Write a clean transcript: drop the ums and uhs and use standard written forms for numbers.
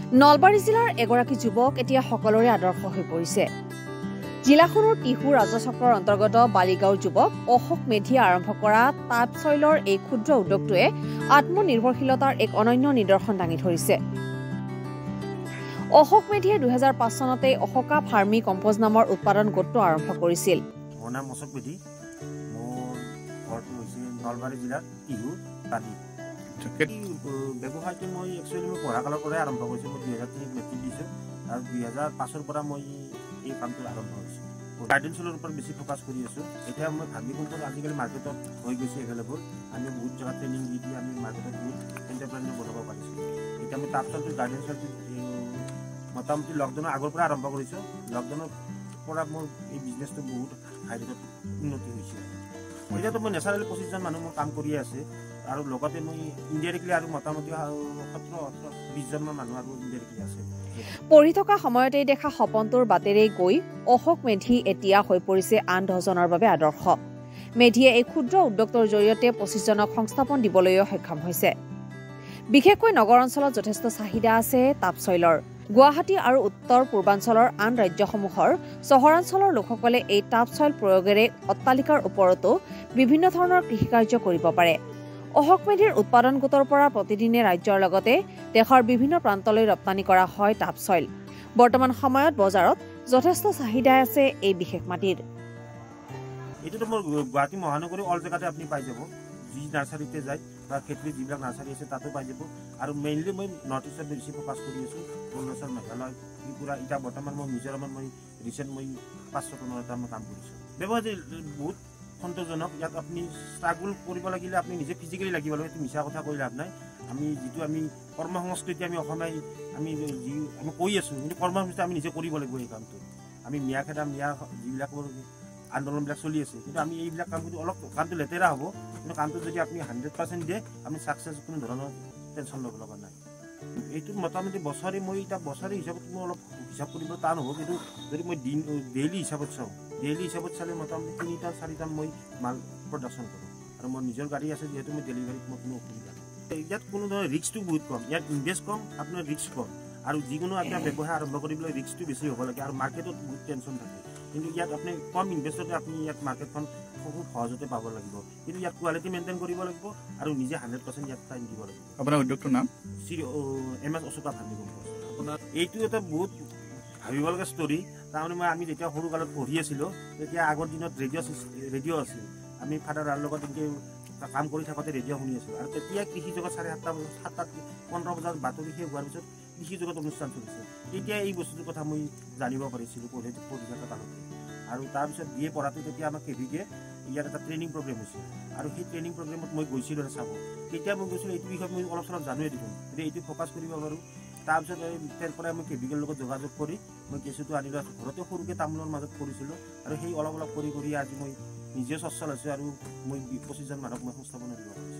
নলবাৰী জিলাৰ এগৰাকী যুৱক এতিয়া সকলোৰে আদৰ্শ হৈ পৰিছে। জিলাখনৰ টিহু ৰাজচক্ৰৰ অন্তৰ্গত বালিগাঁওৰ যুৱক অশোক মেধিয়ে আৰম্ভ কৰা তাঁত শৈলৰ এই ক্ষুদ্ৰ উদ্যোগটোৱে আত্মনিৰ্ভৰশীলতাৰ এক অনন্য নিদৰ্শন দাঙি ধৰিছে। অশোক মেধিয়ে 2005 চনতে অশোকা ফাৰ্মি কম্পোজ নামৰ উৎপাদন গোটটো আৰম্ভ কৰিছিল। মোৰ নাম অশোক মেধি, মোৰ ঘৰটো হৈছে নলবাৰী জিলাৰ টিহু বালি। ব্যৱসায়টো মই পঢ়া কালৰ পৰাই আৰম্ভ কৰিছোঁ। মই 2003 মেট্ৰিক দিছোঁ আৰু 2005 পৰা মই এই কামটো আৰম্ভ কৰিছোঁ। গাৰ্ডেন চলৰ ওপৰত বেছি ফ'কাছ কৰি আছোঁ। এতিয়া মই ভাবি কোনটো আজিকালি মাৰ্কেটত হৈ গৈছে এভেইলেবল। আমি বহুত জেগাত ট্ৰেইনিং দি দি আমি মাৰ্কেটত বহুত এণ্টাৰপ্ৰেনিয়ৰ বনাব পাৰিছোঁ। এতিয়া মই তাঁত চলটো গাৰ্ডেন চলটো মোটামুটি লকডাউনৰ আগৰ পৰা আৰম্ভ কৰিছোঁ। লকডাউনৰ পৰা মোৰ এই বিজনেছটো বহুত হাই ৰেটত উন্নতি হৈছে। এতিয়াতো মই নেচাৰেলি 25জন মানুহ মোৰ কাম কৰিয়ে আছে আৰু লগতে মই ইনডাইৰেক্টলি আৰু মোটামুটি 17-20জনমান মানুহ আৰু ইনডাইৰেক্টলি আছে। পঢ়ি থকা সময়তেই দেখা সপোনটোৰ বাটেৰেই গৈ অশোক মেধি এতিয়া হৈ পৰিছে আন 10জনৰ বাবে আদৰ্শ। মেধিয়ে এই ক্ষুদ্ৰ উদ্যোগটোৰ জৰিয়তে 25জনক সংস্থাপন দিবলৈও সক্ষম হৈছে। বিশেষকৈ নগৰ অঞ্চলত যথেষ্ট চাহিদা আছে তাঁত শৈলৰ। গুৱাহাটী আৰু উত্তৰ পূৰ্বাঞ্চলৰ আন ৰাজ্যসমূহৰ চহৰাঞ্চলৰ লোকসকলে এই তাঁত শৈল প্ৰয়োগেৰে অট্টালিকাৰ ওপৰতো বিভিন্ন ধৰণৰ কৃষিকাৰ্য কৰিব পাৰে। অশোক মেধিৰ উৎপাদন গোটৰ পৰা প্ৰতিদিনে ৰাজ্যৰ লগতে দেশৰ বিভিন্ন প্ৰান্তলৈ ৰপ্তানি কৰা হয় তাঁত শৈল। বৰ্তমান সময়ত বজাৰত যথেষ্ট চাহিদা আছে এই বিশেষ মাটিৰ। এইটোতো মোৰ গুৱাহাটী মহানগৰী অল জেগাতে আপুনি পাই যাব। যি নাৰ্চাৰীতে যায় বা খেতিৰ যিবিলাক নাৰ্চাৰী আছে তাতো পাই যাব। আৰু মেইনলি মই নৰ্থ ইষ্টত বেছি ফ'কাছ কৰি আছোঁ। অৰুণাচল, মেঘালয়, ত্ৰিপুৰা, এতিয়া বৰ্তমান মই মিজোৰামত মই ৰিচেণ্ট মই 5-6 এটা মই কাম কৰিছোঁ। ব্যৱসায় বহুত সন্তোষজনক। ইয়াত আপুনি ষ্ট্ৰাগল কৰিব লাগিলে আপুনি নিজে ফিজিকেলি লাগিব লাগিব। এইটো মিছা কথা কৈ লাভ নাই। আমি যিটো আমি কৰ্ম সংস্কৃতি আমি অসমীয়াই আমি কৈ আছোঁ, কিন্তু কৰ্ম সংস্কৃতি আমি নিজে কৰিব লাগিব। এই কামটো আমি মিয়া খেদা যিবিলাকৰ আন্দোলনবিলাক চলি আছে, কিন্তু আমি এইবিলাক কাম কৰি অলপ কামটো লেতেৰা হ'ব, কিন্তু কামটো যদি আপুনি 100% দিয়ে আপুনি ছাকচেছ কোনো ধৰণৰ টেনশ্যন ল'ব লগা নাই। এইটো মোটামুটি বছৰে মই এতিয়া বছৰে হিচাপত মই অলপ হিচাপ কৰিব টান হ'ব, কিন্তু যদি মই ডেইলি হিচাপত চাওঁ, ডেইলি হিচাপত চালে মোটামুটি 3-4 মই মাল প্ৰডাকশ্যন কৰোঁ। আৰু মোৰ নিজৰ গাড়ী আছে যিহেতু মই ডেলিভাৰীত মোৰ কোনো অসুবিধা নাই। ইয়াত কোনো ধৰণৰ ৰিস্কটো বহুত কম। ইয়াত ইনভেষ্ট কম, আপোনাৰ ৰিস্ক কম। আৰু যিকোনো আপোনাৰ ব্যৱসায় আৰম্ভ কৰিবলৈ ৰিস্কটো বেছি হ'ব লাগে আৰু মাৰ্কেটত বহুত টেনশ্যন থাকে। কিন্তু ইয়াত আপুনি কম ইনভেষ্টতে আপুনি ইয়াত মাৰ্কেটখন খুব সহজতে পাব লাগিব। কিন্তু ইয়াত কোৱালিটি মেইনটেইন কৰিব লাগিব আৰু নিজে 100% ইয়াত টাইম দিব লাগিব। আপোনাৰ উদ্যোগটোৰ নাম MS অশোকা ফাৰ্মি কম্পোজ। আপোনাৰ এইটো এটা বহুত ভাবিব লগা ষ্টৰী। তাৰমানে আমি যেতিয়া সৰু কালত পঢ়ি আছিলোঁ, তেতিয়া আগৰ দিনত ৰেডিঅ' আছিল। আমি ফাদাৰৰ লগত এনেকৈ কাম কৰি থাকোঁতে ৰেডিঅ' শুনি আছিলোঁ। আৰু তেতিয়া কৃষি জগত 7:15 বজাত বাতৰি শেষ হোৱাৰ পিছত কৃষি জগত অনুষ্ঠান চলিছে। তেতিয়া এই বস্তুটোৰ কথা মই জানিব পাৰিছিলোঁ পঢ়ি থকা কালতে। আৰু তাৰপিছত BA পঢ়াটো তেতিয়া আমাক কেভিকে ইয়াত এটা ট্ৰেইনিং প্ৰগ্ৰেম হৈছিল। আৰু সেই ট্ৰেইনিং প্ৰগ্ৰেমত মই গৈছিলোঁ চাব। তেতিয়া মই গৈছিলোঁ এইটো বিষয়ত মই অলপ চলপ জানোৱেই দেখোন, গতিকে এইটো ফ'কাছ কৰিব পাৰোঁ। তাৰপিছত তাৰ পৰাই মই কেভিকেৰ লগত যোগাযোগ কৰি মই কেঁচুটো আনিলোঁ। ঘৰতে সৰুকৈ তামোলৰ মাজত কৰিছিলোঁ আৰু সেই অলপ কৰি আজি মই নিজে স্বচ্ছল হৈছোঁ আৰু মই 25জন মানুহক মই সংস্থাপন দিব পাৰিছোঁ।